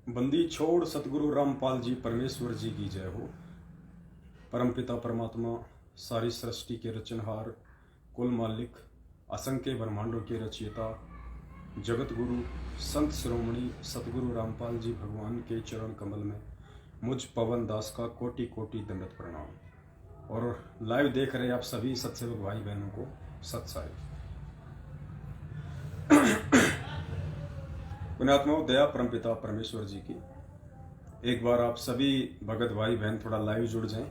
बंदी छोड़ सतगुरु रामपाल जी परमेश्वर जी की जय हो। परमपिता परमात्मा सारी सृष्टि के रचनहार, कुल मालिक, असंख्य ब्रह्मांडों के रचयिता, जगत गुरु संत शिरोमणि सतगुरु रामपाल जी भगवान के चरण कमल में मुझ पवन दास का कोटि कोटि दंडवत प्रणाम। और लाइव देख रहे आप सभी सत्सेवक भाई बहनों को सत्साई। पुण्यात्माओं, दया परमपिता परमेश्वर जी की एक बार आप सभी भगत भाई बहन थोड़ा लाइव जुड़ जाएं।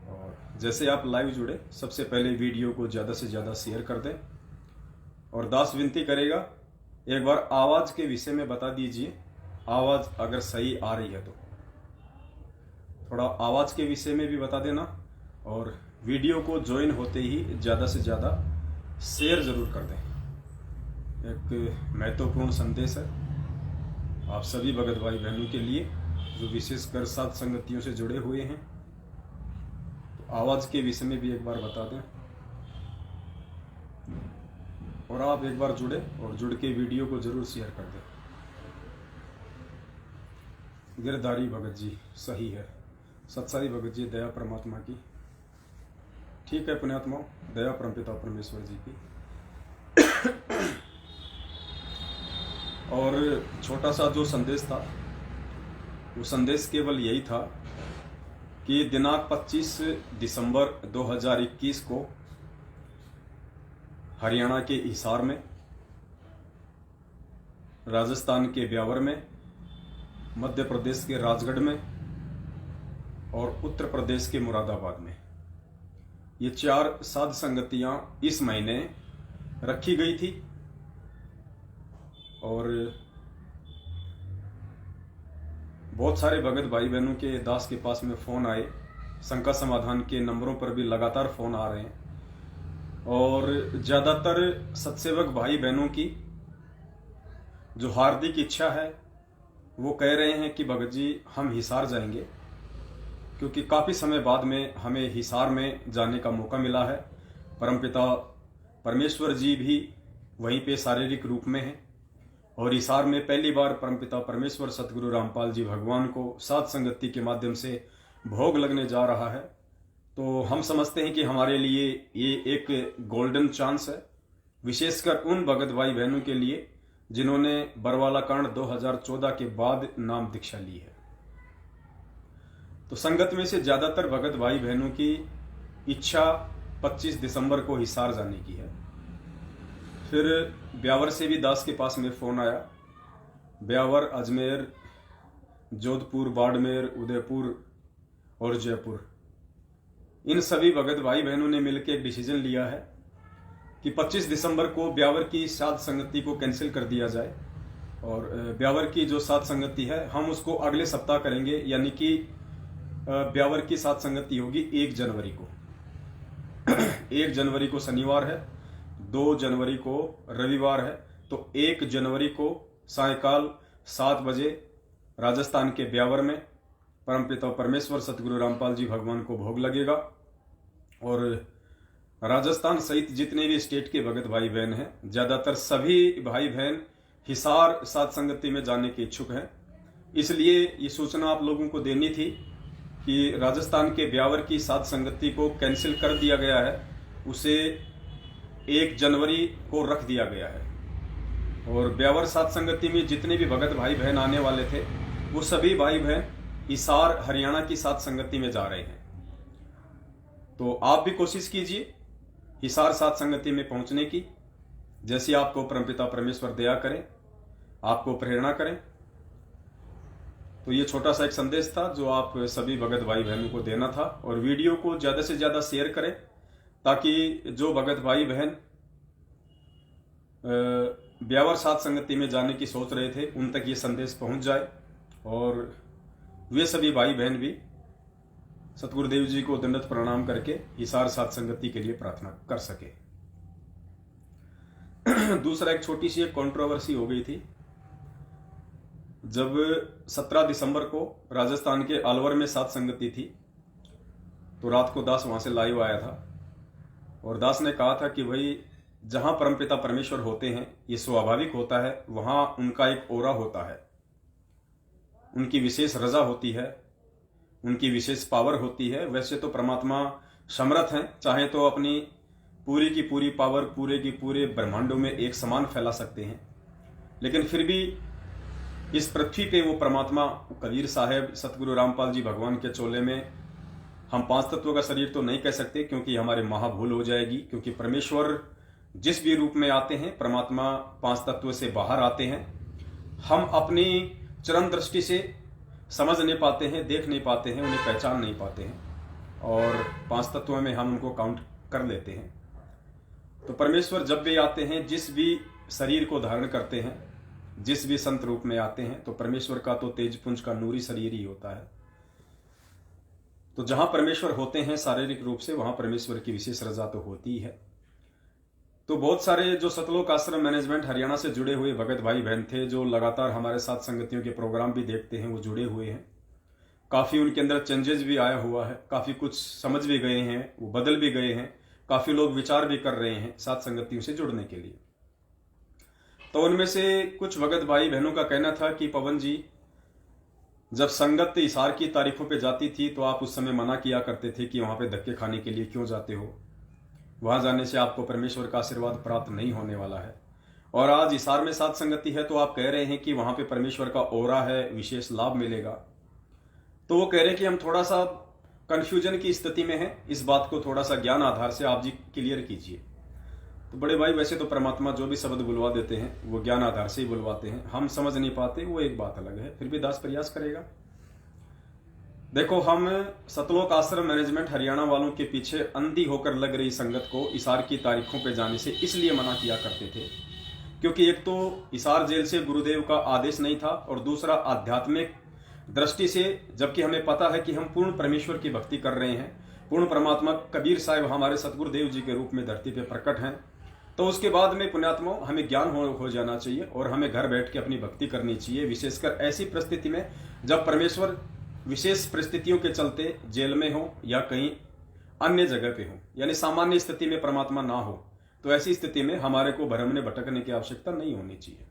और जैसे आप लाइव जुड़े, सबसे पहले वीडियो को ज़्यादा से ज़्यादा शेयर कर दें। और दास विनती करेगा, एक बार आवाज़ के विषय में बता दीजिए, आवाज़ अगर सही आ रही है तो थोड़ा आवाज़ के विषय में भी बता देना। और वीडियो को ज्वाइन होते ही ज़्यादा से ज़्यादा शेयर ज़रूर कर दें। एक महत्वपूर्ण संदेश है आप सभी भगत भाई बहनों के लिए जो विशेषकर साथ संगतियों से जुड़े हुए हैं। तो आवाज़ के विषय में भी एक बार बता दें। और आप एक बार जुड़े और जुड़ के वीडियो को जरूर शेयर कर दें। गिरधारी भगत जी सही है, सत्साई भगत जी दया परमात्मा की। ठीक है पुण्यात्माओं, दया परमपिता परमेश्वर जी की। और छोटा सा जो संदेश था, वो संदेश केवल यही था कि दिनांक 25 दिसंबर 2021 को हरियाणा के हिसार में, राजस्थान के ब्यावर में, मध्य प्रदेश के राजगढ़ में और उत्तर प्रदेश के मुरादाबाद में ये 4 साध संगतियां इस महीने रखी गई थी। और बहुत सारे भगत भाई बहनों के दास के पास में फ़ोन आए, शंका समाधान के नंबरों पर भी लगातार फ़ोन आ रहे हैं। और ज़्यादातर सत्सेवक भाई बहनों की जो हार्दिक इच्छा है वो कह रहे हैं कि भगत जी हम हिसार जाएंगे, क्योंकि काफ़ी समय बाद में हमें हिसार में जाने का मौका मिला है। परमपिता परमेश्वर जी भी वहीं पे शारीरिक रूप में हैं और हिसार में पहली बार परमपिता परमेश्वर सतगुरु रामपाल जी भगवान को साध संगति के माध्यम से भोग लगने जा रहा है। तो हम समझते हैं कि हमारे लिए ये एक गोल्डन चांस है, विशेषकर उन भगत भाई बहनों के लिए जिन्होंने बरवाला कांड 2014 के बाद नाम दीक्षा ली है। तो संगत में से ज्यादातर भगत भाई बहनों की इच्छा 25 दिसंबर को हिसार जाने की है। फिर ब्यावर से भी दास के पास में फ़ोन आया। ब्यावर, अजमेर, जोधपुर, बाड़मेर, उदयपुर और जयपुर, इन सभी भगत भाई बहनों ने मिलकर एक डिसीजन लिया है कि 25 दिसंबर को ब्यावर की साध संगति को कैंसिल कर दिया जाए। और ब्यावर की जो साध संगति है हम उसको अगले सप्ताह करेंगे, यानी कि ब्यावर की साध संगति होगी 1 जनवरी को। 1 जनवरी को शनिवार है, 2 जनवरी को रविवार है। तो 1 जनवरी को सायकाल 7 बजे राजस्थान के ब्यावर में परमपिता परमेश्वर सतगुरु रामपाल जी भगवान को भोग लगेगा। और राजस्थान सहित जितने भी स्टेट के भगत भाई बहन हैं, ज़्यादातर सभी भाई बहन हिसार साध संगति में जाने के इच्छुक हैं। इसलिए ये सूचना आप लोगों को देनी थी कि राजस्थान के ब्यावर की साध संगति को कैंसिल कर दिया गया है, उसे 1 जनवरी को रख दिया गया है। और ब्यावर साध संगति में जितने भी भगत भाई बहन आने वाले थे वो सभी भाई बहन हिसार हरियाणा की साध संगति में जा रहे हैं। तो आप भी कोशिश कीजिए हिसार साध संगति में पहुंचने की, जैसे आपको परमपिता परमेश्वर दया करें, आपको प्रेरणा करें। तो ये छोटा सा एक संदेश था जो आप सभी भगत भाई बहनों को देना था। और वीडियो को ज़्यादा से ज़्यादा शेयर करें ताकि जो भगत भाई बहन ब्यावर साध संगति में जाने की सोच रहे थे उन तक ये संदेश पहुंच जाए और वे सभी भाई बहन भी सतगुरुदेव जी को दंडवत प्रणाम करके हिसार साध संगति के लिए प्रार्थना कर सके। दूसरा, एक छोटी सी एक कंट्रोवर्सी हो गई थी। जब 17 दिसंबर को राजस्थान के अलवर में साध संगति थी तो रात को दास वहां से लाइव आया था और दास ने कहा था कि भाई जहां परमपिता परमेश्वर होते हैं ये स्वाभाविक होता है, वहां उनका एक ओरा होता है। उनकी विशेष रजा होती है, उनकी विशेष पावर होती है। वैसे तो परमात्मा समर्थ हैं, चाहे तो अपनी पूरी की पूरी पावर पूरे की पूरे ब्रह्मांडों में एक समान फैला सकते हैं, लेकिन फिर भी इस पृथ्वी पे वो परमात्मा कबीर साहब सतगुरु रामपाल जी भगवान के चोले में हम 5 तत्वों का शरीर तो नहीं कह सकते, क्योंकि हमारे महाभूल हो जाएगी। क्योंकि परमेश्वर जिस भी रूप में आते हैं, परमात्मा 5 तत्व से बाहर आते हैं। हम अपनी चरम दृष्टि से समझ नहीं पाते हैं, देख नहीं पाते हैं, उन्हें पहचान नहीं पाते हैं, और 5 तत्वों में हम उनको काउंट कर लेते हैं। तो परमेश्वर जब भी आते हैं, जिस भी शरीर को धारण करते हैं, जिस भी संत रूप में आते हैं, तो परमेश्वर का तो तेजपुंज का नूरी शरीर ही होता है। तो जहां परमेश्वर होते हैं शारीरिक रूप से, वहां परमेश्वर की विशेष रजा तो होती है। तो बहुत सारे जो सतलोक आश्रम मैनेजमेंट हरियाणा से जुड़े हुए भगत भाई बहन थे, जो लगातार हमारे साथ संगतियों के प्रोग्राम भी देखते हैं, वो जुड़े हुए हैं। काफी उनके अंदर चेंजेस भी आया हुआ है, काफी कुछ समझ भी गए हैं, वो बदल भी गए हैं। काफी लोग विचार भी कर रहे हैं साथ संगतियों से जुड़ने के लिए। तो उनमें से कुछ भगत भाई बहनों का कहना था कि पवन जी, जब संगत इसार की तारीखों पे जाती थी तो आप उस समय मना किया करते थे कि वहां पे धक्के खाने के लिए क्यों जाते हो, वहां जाने से आपको परमेश्वर का आशीर्वाद प्राप्त नहीं होने वाला है। और आज इसार में साथ संगति है तो आप कह रहे हैं कि वहां पे परमेश्वर का ओरा है, विशेष लाभ मिलेगा। तो वो कह रहे हैं कि हम थोड़ा सा कंफ्यूजन की स्थिति में हैं, इस बात को थोड़ा सा ज्ञान आधार से आप जी क्लियर कीजिए। तो बड़े भाई, वैसे तो परमात्मा जो भी शब्द बुलवा देते हैं वो ज्ञान आधार से ही बुलवाते हैं, हम समझ नहीं पाते, वो एक बात अलग है, फिर भी दास प्रयास करेगा। देखो, हम सतलोक आश्रम मैनेजमेंट हरियाणा वालों के पीछे अंधी होकर लग रही संगत को इसार की तारीखों पे जाने से इसलिए मना किया करते थे, क्योंकि एक तो इसार जेल से गुरुदेव का आदेश नहीं था, और दूसरा आध्यात्मिक दृष्टि से, जबकि हमें पता है कि हम पूर्ण परमेश्वर की भक्ति कर रहे हैं, पूर्ण परमात्मा कबीर साहब हमारे सतगुरुदेव जी के रूप में धरती पे प्रकट हैं, तो उसके बाद में पुण्यात्मा हमें ज्ञान हो जाना चाहिए और हमें घर बैठ के अपनी भक्ति करनी चाहिए। विशेषकर ऐसी परिस्थिति में जब परमेश्वर विशेष परिस्थितियों के चलते जेल में हो या कहीं अन्य जगह पे हो, यानी सामान्य स्थिति में परमात्मा ना हो, तो ऐसी स्थिति में हमारे को भ्रमने भटकने की आवश्यकता नहीं होनी चाहिए।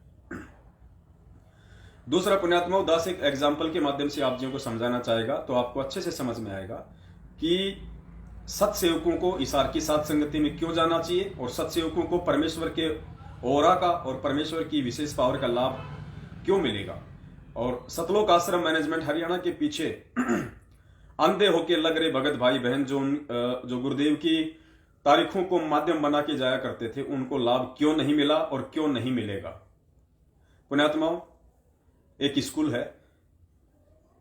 दूसरा, पुण्यात्मा दास एक एग्जाम्पल के माध्यम से आप जियों को समझाना चाहेगा, तो आपको अच्छे से समझ में आएगा कि सत्सेवकों को इसार की साथ संगति में क्यों जाना चाहिए, और सत्सेवकों को परमेश्वर के ओरा का और परमेश्वर की विशेष पावर का लाभ क्यों मिलेगा। और सतलोक आश्रम मैनेजमेंट हरियाणा के पीछे अंधे होके लग रहे भगत भाई बहन जो गुरुदेव की तारीखों को माध्यम बना के जाया करते थे, उनको लाभ क्यों नहीं मिला और क्यों नहीं मिलेगा। पुण्यात्माओं, एक स्कूल है,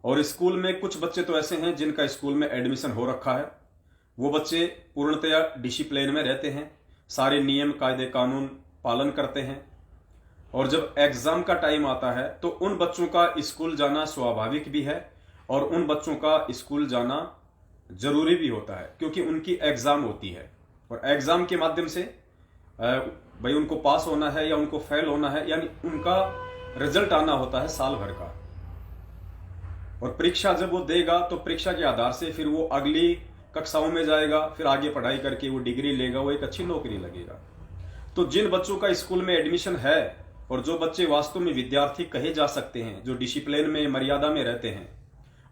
और स्कूल में कुछ बच्चे तो ऐसे हैं जिनका स्कूल में एडमिशन हो रखा है। वो बच्चे पूर्णतया डिसिप्लिन में रहते हैं, सारे नियम कायदे कानून पालन करते हैं, और जब एग्जाम का टाइम आता है तो उन बच्चों का स्कूल जाना स्वाभाविक भी है, और उन बच्चों का स्कूल जाना जरूरी भी होता है, क्योंकि उनकी एग्जाम होती है, और एग्जाम के माध्यम से भाई उनको पास होना है या उनको फेल होना है, यानी उनका रिजल्ट आना होता है साल भर का। और परीक्षा जब वो देगा तो परीक्षा के आधार से फिर वो अगली कक्षाओं में जाएगा, फिर आगे पढ़ाई करके वो डिग्री लेगा, वो एक अच्छी नौकरी लगेगा। तो जिन बच्चों का स्कूल में एडमिशन है, और जो बच्चे वास्तव में विद्यार्थी कहे जा सकते हैं, जो डिसिप्लिन में मर्यादा में रहते हैं,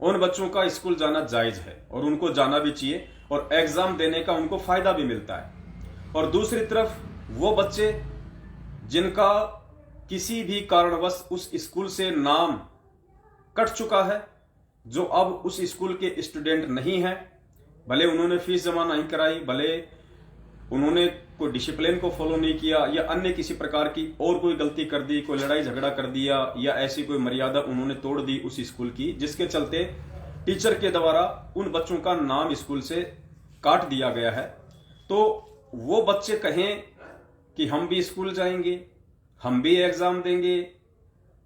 उन बच्चों का स्कूल जाना जायज है, और उनको जाना भी चाहिए, और एग्जाम देने का उनको फायदा भी मिलता है। और दूसरी तरफ वो बच्चे जिनका किसी भी कारणवश उस स्कूल से नाम कट चुका है, जो अब उस स्कूल के स्टूडेंट नहीं है, भले उन्होंने फीस जमा नहीं कराई, भले उन्होंने कोई डिसिप्लिन को फॉलो नहीं किया, या अन्य किसी प्रकार की और कोई गलती कर दी, कोई लड़ाई झगड़ा कर दिया, या ऐसी कोई मर्यादा उन्होंने तोड़ दी उस स्कूल की, जिसके चलते टीचर के द्वारा उन बच्चों का नाम स्कूल से काट दिया गया है, तो वो बच्चे कहें कि हम भी स्कूल जाएंगे, हम भी एग्जाम देंगे,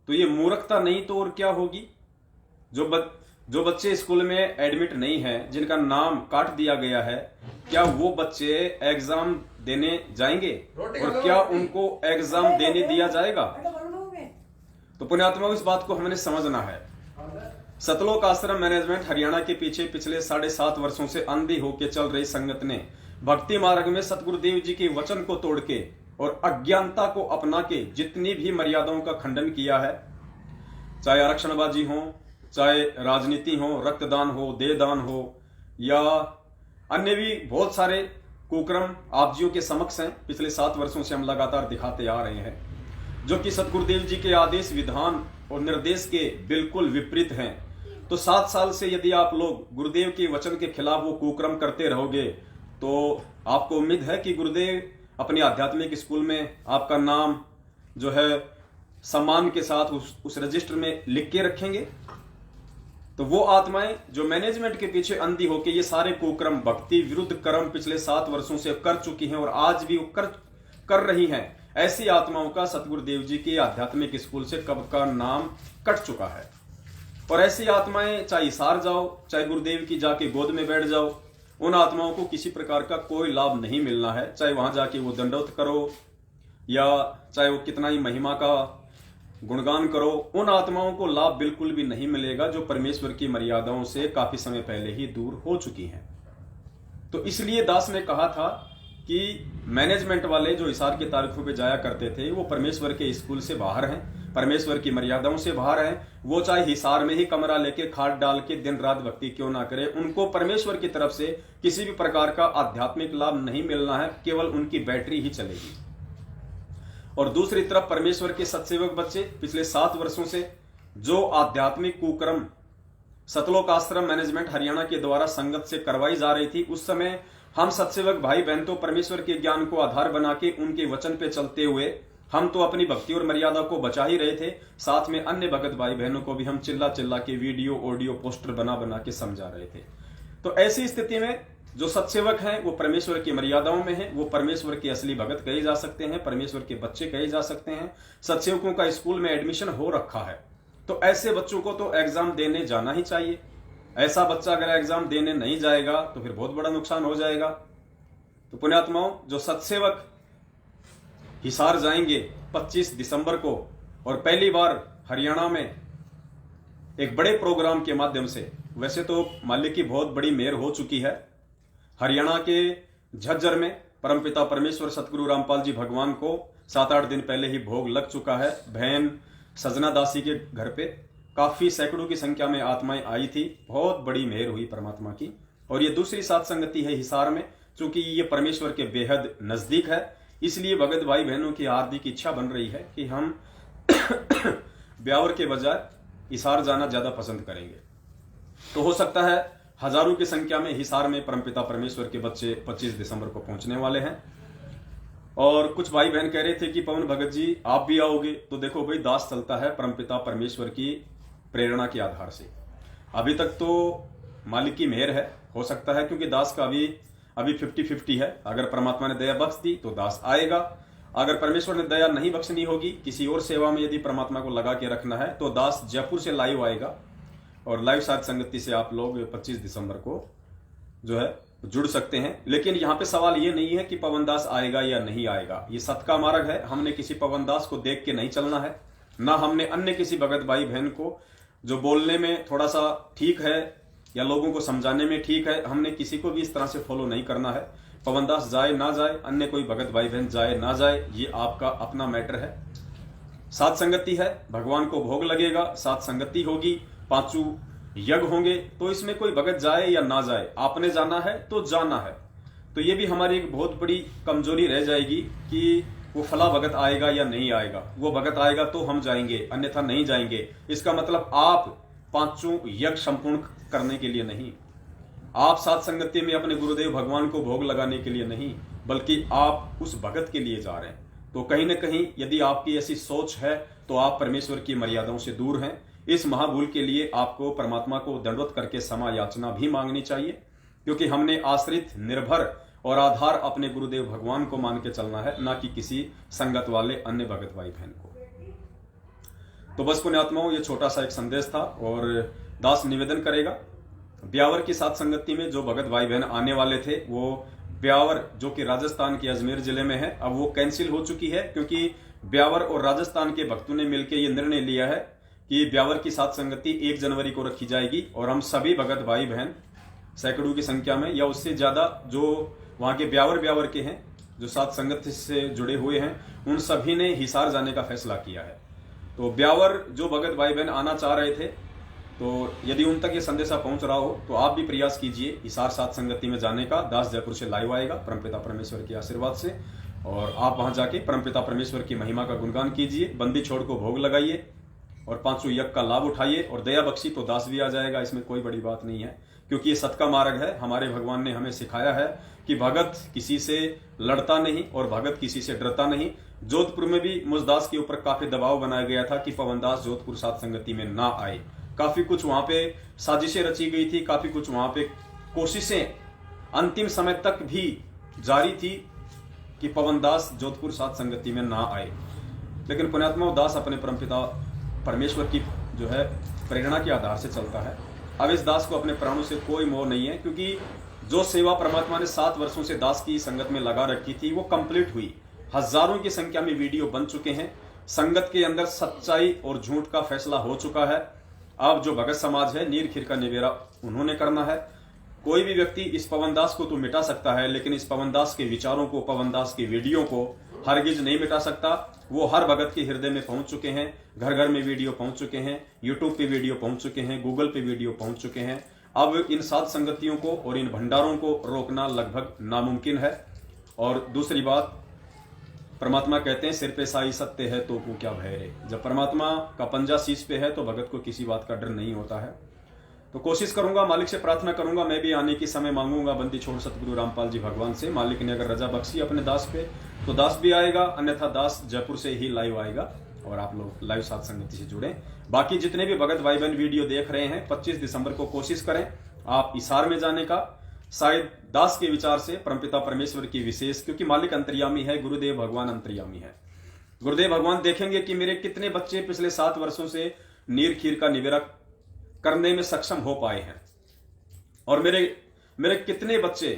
तो ये मूर्खता नहीं तो और क्या होगी। जो बच्चे स्कूल में एडमिट नहीं है, जिनका नाम काट दिया गया है, क्या वो बच्चे एग्जाम देने जाएंगे, और क्या उनको एग्जाम देने दिया जाएगा। तो पुण्यात्मा, इस बात को हमने समझना है। सतलोक आश्रम मैनेजमेंट हरियाणा के पीछे पिछले 7.5 वर्षों से अंधी होकर चल रही संगत ने भक्ति मार्ग में सतगुरुदेव जी के वचन को तोड़ के और अज्ञानता को अपना के जितनी भी मर्यादाओं का खंडन किया है, चाहे आरक्षणबाजी हो, चाहे राजनीति हो, रक्तदान हो, देहदान हो, या अन्य भी बहुत सारे कुकर्म आप जियों के समक्ष हैं। पिछले 7 वर्षों से हम लगातार दिखाते आ रहे हैं, जो कि सतगुरुदेव जी के आदेश, विधान और निर्देश के बिल्कुल विपरीत हैं। तो 7 साल से यदि आप लोग गुरुदेव के वचन के खिलाफ वो कुकर्म करते रहोगे तो आपको उम्मीद है कि गुरुदेव अपने आध्यात्मिक स्कूल में आपका नाम जो है सम्मान के साथ उस रजिस्टर में लिख के रखेंगे? तो वो आत्माएं जो मैनेजमेंट के पीछे अंधी होकर ये सारे कुकर्म, भक्ति विरुद्ध कर्म पिछले 7 वर्षों से कर चुकी हैं और आज भी वो कर रही हैं, ऐसी आत्माओं का सतगुरुदेव जी के आध्यात्मिक स्कूल से कब का नाम कट चुका है। और ऐसी आत्माएं चाहे हिसार जाओ, चाहे गुरुदेव की जाके गोद में बैठ जाओ, उन आत्माओं को किसी प्रकार का कोई लाभ नहीं मिलना है। चाहे वहां जाके वो दंडवत करो या चाहे वो कितना ही महिमा का गुणगान करो, उन आत्माओं को लाभ बिल्कुल भी नहीं मिलेगा जो परमेश्वर की मर्यादाओं से काफी समय पहले ही दूर हो चुकी हैं। तो इसलिए दास ने कहा था कि मैनेजमेंट वाले जो हिसार की तारीखों पे जाया करते थे वो परमेश्वर के स्कूल से बाहर हैं, परमेश्वर की मर्यादाओं से बाहर हैं। वो चाहे हिसार में ही कमरा लेके खाट डाल के दिन रात भक्ति क्यों ना करे, उनको परमेश्वर की तरफ से किसी भी प्रकार का आध्यात्मिक लाभ नहीं मिलना है, केवल उनकी बैटरी ही चलेगी। और दूसरी तरफ परमेश्वर के सत्सेवक बच्चे पिछले 7 वर्षों से जो आध्यात्मिक कुकर्म सतलोक आश्रम मैनेजमेंट हरियाणा के द्वारा संगत से करवाई जा रही थी, उस समय हम सत्सेवक भाई बहन तो परमेश्वर के ज्ञान को आधार बना के उनके वचन पे चलते हुए हम तो अपनी भक्ति और मर्यादा को बचा ही रहे थे, साथ में अन्य भगत भाई बहनों को भी हम चिल्ला चिल्ला के वीडियो, ऑडियो, पोस्टर बना बना के समझा रहे थे। तो ऐसी स्थिति में जो सत्सेवक हैं वो परमेश्वर की मर्यादाओं में हैं, वो परमेश्वर के असली भगत कहे जा सकते हैं, परमेश्वर के बच्चे कहे जा सकते हैं। सत्सेवकों का स्कूल में एडमिशन हो रखा है, तो ऐसे बच्चों को तो एग्जाम देने जाना ही चाहिए। ऐसा बच्चा अगर एग्जाम देने नहीं जाएगा तो फिर बहुत बड़ा नुकसान हो जाएगा। तो पुण्यात्माओं, जो सत्सेवक हिसार जाएंगे 25 दिसंबर को और पहली बार हरियाणा में एक बड़े प्रोग्राम के माध्यम से, वैसे तो मालिक की बहुत बड़ी मेहर हो चुकी है, हरियाणा के झज्जर में परमपिता परमेश्वर सतगुरु रामपाल जी भगवान को 7-8 दिन पहले ही भोग लग चुका है। बहन सजना दासी के घर पे काफी सैकड़ों की संख्या में आत्माएं आई थी, बहुत बड़ी मेहर हुई परमात्मा की। और ये दूसरी सात संगति है हिसार में, चूंकि ये परमेश्वर के बेहद नजदीक है, इसलिए भगत भाई बहनों की हार्दिक इच्छा बन रही है कि हम ब्यावर के बजाय हिसार जाना ज्यादा पसंद करेंगे। तो हो सकता है हजारों की संख्या में हिसार में परमपिता परमेश्वर के बच्चे 25 दिसंबर को पहुंचने वाले हैं। और कुछ भाई बहन कह रहे थे कि पवन भगत जी आप भी आओगे, तो देखो भाई, दास चलता है परमपिता परमेश्वर की प्रेरणा के आधार से। अभी तक तो मालिक की मेहर है, हो सकता है क्योंकि दास का अभी 50-50 है। अगर परमात्मा ने दया बख्श दी तो दास आएगा, अगर परमेश्वर ने दया नहीं बख्शनी होगी, किसी और सेवा में यदि परमात्मा को लगा के रखना है, तो दास जयपुर से लाइव आएगा और लाइव साथ संगति से आप लोग 25 दिसंबर को जो है जुड़ सकते हैं। लेकिन यहाँ पे सवाल ये नहीं है कि पवन दास आएगा या नहीं आएगा, ये सत का मार्ग है। हमने किसी पवन दास को देख के नहीं चलना है, ना हमने अन्य किसी भगत भाई बहन को जो बोलने में थोड़ा सा ठीक है या लोगों को समझाने में ठीक है, हमने किसी को भी इस तरह से फॉलो नहीं करना है। पवन दास जाए ना जाए, अन्य कोई भगत भाई बहन जाए ना जाए, ये आपका अपना मैटर है। सात संगति है, भगवान को भोग लगेगा, सात संगति होगी, 5 यज्ञ होंगे, तो इसमें कोई भगत जाए या ना जाए, आपने जाना है तो जाना है। तो ये भी हमारी एक बहुत बड़ी कमजोरी रह जाएगी कि वो फला भगत आएगा या नहीं आएगा। वो भगत आएगा तो हम जाएंगे, अन्यथा नहीं जाएंगे। इसका मतलब आप 5 यज्ञ संपूर्ण करने के लिए नहीं, आप सात संगति में अपने गुरुदेव भगवान को भोग लगाने के लिए नहीं, बल्कि आप उस भगत के लिए जा रहे हैं। तो कहीं ना कहीं यदि आपकी ऐसी सोच है तो आप परमेश्वर की मर्यादाओं से दूर हैं। इस महाभूल के लिए आपको परमात्मा को दंडवत करके क्षमा याचना भी मांगनी चाहिए, क्योंकि हमने आश्रित, निर्भर और आधार अपने गुरुदेव भगवान को मान के चलना है, ना कि किसी संगत वाले अन्य भगत भाई बहन को। तो बस पुण्यात्माओं, ये छोटा सा एक संदेश था। और दास निवेदन करेगा, ब्यावर की सात संगति में जो भगत भाई बहन आने वाले थे, वो ब्यावर जो कि राजस्थान के अजमेर जिले में है, अब वो कैंसिल हो चुकी है, क्योंकि ब्यावर और राजस्थान के भक्तों ने मिलकर ये निर्णय लिया है कि ब्यावर की सात संगति 1 जनवरी को रखी जाएगी और हम सभी भगत भाई बहन सैकड़ों की संख्या में या उससे ज्यादा जो वहां के ब्यावर के हैं, जो सात संगति से जुड़े हुए हैं, उन सभी ने हिसार जाने का फैसला किया है। तो ब्यावर जो भगत भाई बहन आना चाह रहे थे, तो यदि उन तक ये संदेशा पहुंच रहा हो तो आप भी प्रयास कीजिए हिसार सात संगति में जाने का। दास जयपुर से लाइव आएगा परमपिता परमेश्वर के आशीर्वाद से, और आप वहां जाके परमपिता परमेश्वर की महिमा का गुणगान कीजिए, बंदी छोड़ को भोग लगाइए और 500 यज्ञ का लाभ उठाइए, और दया बख्शी तो दास भी आ जाएगा। इसमें कोई बड़ी बात नहीं है, क्योंकि ये सत का मार्ग है। हमारे भगवान ने हमें सिखाया है कि भगत किसी से लड़ता नहीं और भगत किसी से डरता नहीं। जोधपुर में भी मुझ दास के ऊपर काफी दबाव बनाया गया था कि पवन दास जोधपुर सात संगति में ना आए। काफी कुछ वहां पे साजिशें रची गई थी, काफी कुछ वहां पे कोशिशें अंतिम समय तक भी जारी थी कि पवन दास जोधपुर सात संगति में ना आए। लेकिन पुण्यात्मा दास अपने परमपिता परमेश्वर की जो है प्रेरणा के आधार से चलता है। अब इस दास को अपने प्राणों से कोई मोह नहीं है, क्योंकि जो सेवा परमात्मा ने 7 वर्षों से दास की संगत में लगा रखी थी वो कंप्लीट हुई। हजारों की संख्या में वीडियो बन चुके हैं। संगत के अंदर सच्चाई और झूठ का फैसला हो चुका है। अब जो भगत समाज है नीर खीर का निवेरा उन्होंने करना है। कोई भी व्यक्ति इस पवन दास को तो मिटा सकता है, लेकिन इस पवन दास के विचारों को, पवन दास की वीडियो को हरगिज नहीं मिटा सकता। वो हर भगत के हृदय में पहुंच चुके हैं, घर घर में वीडियो पहुंच चुके हैं, यूट्यूब पे वीडियो पहुंच चुके हैं, गूगल पे वीडियो पहुंच चुके हैं। अब इन सात संगतियों को और इन भंडारों को रोकना लगभग नामुमकिन है। और दूसरी बात, परमात्मा कहते हैं सिर पे साई सत्य है तो को क्या भय रे। जब परमात्मा का पंजा शीश पे है तो भगत को किसी बात का डर नहीं होता है। तो कोशिश करूंगा, मालिक से प्रार्थना करूंगा, मैं भी आने की समय मांगूंगा बंदी छोड़ सतगुरु रामपाल जी भगवान से। मालिक ने अगर रजा बख्शी अपने दास पे तो दास भी आएगा, अन्यथा दास जयपुर से ही लाइव आएगा और आप लोग लाइव सात संगति से जुड़े। बाकी जितने भी भगत भाई बहन वीडियो देख रहे हैं 25 दिसंबर को कोशिश करें आप हिसार में जाने का। शायद दास के विचार से परमपिता परमेश्वर की विशेष, क्योंकि मालिक अंतर्यामी है, गुरुदेव भगवान अंतर्यामी है। गुरुदेव भगवान देखेंगे कि मेरे कितने बच्चे पिछले 7 वर्षों से नीर खीर का निवेरा करने में सक्षम हो पाए हैं, और मेरे कितने बच्चे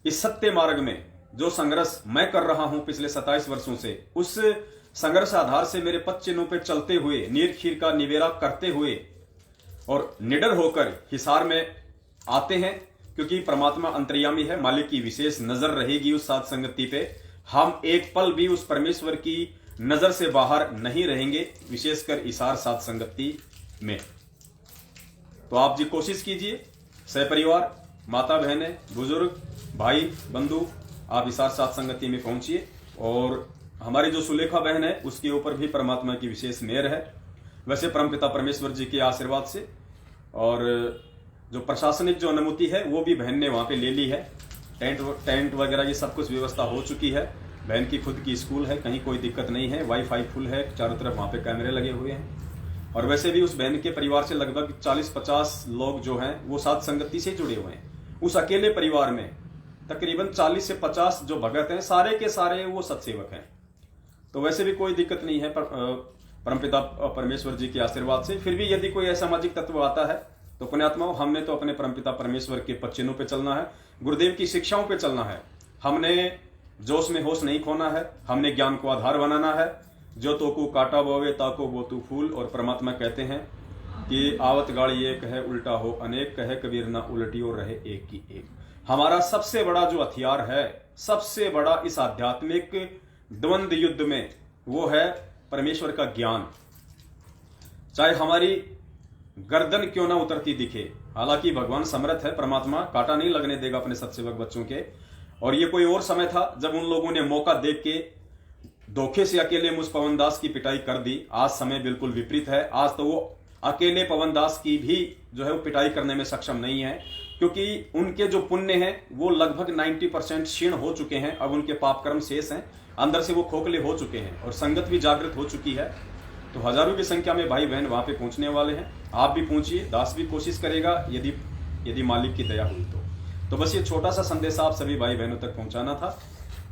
इस सत्य मार्ग में जो संघर्ष मैं कर रहा हूं पिछले 27 वर्षों से, उस संघर्ष आधार से मेरे पद चिन्हों पर चलते हुए, नीर खीर का निवेरा करते हुए और निडर होकर हिसार में आते हैं। क्योंकि परमात्मा अंतर्यामी है, मालिक की विशेष नजर रहेगी उस सात संगति पे। हम एक पल भी उस परमेश्वर की नजर से बाहर नहीं रहेंगे, विशेषकर हिसार सात संगति में। तो आप जी कोशिश कीजिए, सहपरिवार, माता बहनें, बुजुर्ग, भाई बंधु, आप हिसार सात संगति में पहुंचिए। और हमारी जो सुलेखा बहन है उसके ऊपर भी परमात्मा की विशेष मेहर है, वैसे परमपिता परमेश्वर जी के आशीर्वाद से। और जो प्रशासनिक जो अनुमति है वो भी बहन ने वहां पे ले ली है। टेंट वगैरह ये सब कुछ व्यवस्था हो चुकी है। बहन की खुद की स्कूल है, कहीं कोई दिक्कत नहीं है, वाईफाई फुल है, चारों तरफ वहां पे कैमरे लगे हुए हैं। और वैसे भी उस बहन के परिवार से लगभग 40-50 लोग जो हैं वो सात संगति से जुड़े हुए हैं। उस अकेले परिवार में तकरीबन 40 से 50 जो भगत हैं, सारे के सारे वो सत्सेवक हैं। तो वैसे भी कोई दिक्कत नहीं है परमपिता परमेश्वर जी के आशीर्वाद से। फिर भी यदि कोई असामाजिक तत्व आता है तो पुण्यात्माओं, हमने तो अपने परमपिता परमेश्वर के पद चिन्हों पे चलना है, गुरुदेव की शिक्षाओं पे चलना है। हमने जोश में होश नहीं खोना है, हमने ज्ञान को आधार बनाना है। जो तो को काटा बोवे ताको वो तू फूल। और परमात्मा कहते हैं कि आवत गाड़ी एक है उल्टा हो अनेक, कहे कबीर ना उल्टी और रहे एक की एक। हमारा सबसे बड़ा जो हथियार है, सबसे बड़ा इस आध्यात्मिक द्वंद्व युद्ध में, वो है परमेश्वर का ज्ञान। चाहे हमारी गर्दन क्यों ना उतरती दिखे, हालांकि भगवान समर्थ है, परमात्मा कांटा नहीं लगने देगा अपने सत्सेवक बच्चों के। और ये कोई और समय था जब उन लोगों ने मौका देख के धोखे से अकेले मुझ पवन दास की पिटाई कर दी। आज समय बिल्कुल विपरीत है। आज तो वो अकेले पवन दास की भी जो है वो पिटाई करने में सक्षम नहीं है, क्योंकि उनके जो पुण्य हैं वो लगभग 90% क्षीण हो चुके हैं। अब उनके पाप कर्म शेष हैं, अंदर से वो खोखले हो चुके हैं और संगत भी जागृत हो चुकी है। तो हजारों की संख्या में भाई बहन वहां पे पहुंचने वाले हैं। आप भी पहुंचिए, दास भी कोशिश करेगा यदि मालिक की दया हुई तो बस ये छोटा सा संदेश आप सभी भाई बहनों तक पहुंचाना था।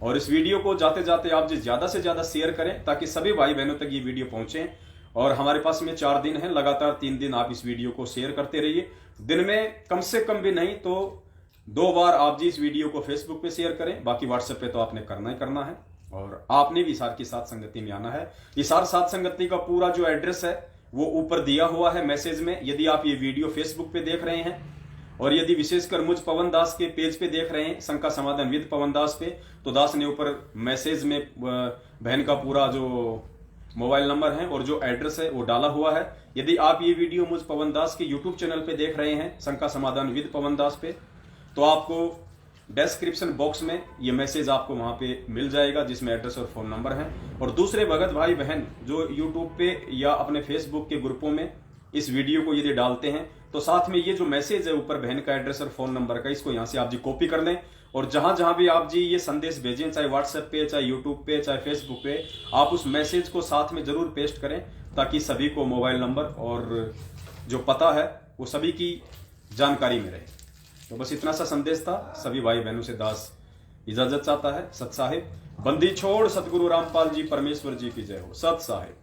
और इस वीडियो को जाते जाते आप जी ज्यादा से ज्यादा शेयर करें ताकि सभी भाई बहनों तक ये वीडियो पहुंचे। और हमारे पास में 4 दिन है, लगातार 3 दिन आप इस वीडियो को शेयर करते रहिए। दिन में कम से कम भी नहीं तो 2 बार आप जी इस वीडियो को फेसबुक पे शेयर करें, बाकी व्हाट्सएप पे तो आपने करना ही करना है। और आपने भी हिसार की सात संगति में आना है। हिसार सात संगति का पूरा जो एड्रेस है वो ऊपर दिया हुआ है मैसेज में। यदि आप ये वीडियो फेसबुक पे देख रहे हैं और यदि विशेषकर मुझ पवन दास के पेज पे देख रहे हैं, शंका समाधान विद पवन दास पे, तो दास ने ऊपर मैसेज में बहन का पूरा जो मोबाइल नंबर है और जो एड्रेस है वो डाला हुआ है। यदि आप ये वीडियो मुझ पवन दास के यूट्यूब चैनल पे देख रहे हैं, शंका समाधान विद पवन दास पे, तो आपको डिस्क्रिप्शन बॉक्स में ये मैसेज आपको वहां पे मिल जाएगा जिसमें एड्रेस और फोन नंबर है। और दूसरे भगत भाई बहन जो यूट्यूब पे या अपने फेसबुक के ग्रुपों में इस वीडियो को यदि डालते हैं तो साथ में ये जो मैसेज है ऊपर बहन का एड्रेस और फोन नंबर का, इसको यहां से आप जी कॉपी कर लें और जहां जहां भी आप जी ये संदेश भेजें, चाहे व्हाट्सएप पे, चाहे यूट्यूब पे, चाहे फेसबुक पे, आप उस मैसेज को साथ में जरूर पेस्ट करें ताकि सभी को मोबाइल नंबर और जो पता है वो सभी की जानकारी में रहे। तो बस इतना सा संदेश था। सभी भाई बहनों से दास इजाजत चाहता है। सत साहिब, बंदी छोड़ सतगुरु रामपाल जी परमेश्वर जी की जय हो। सत साहिब।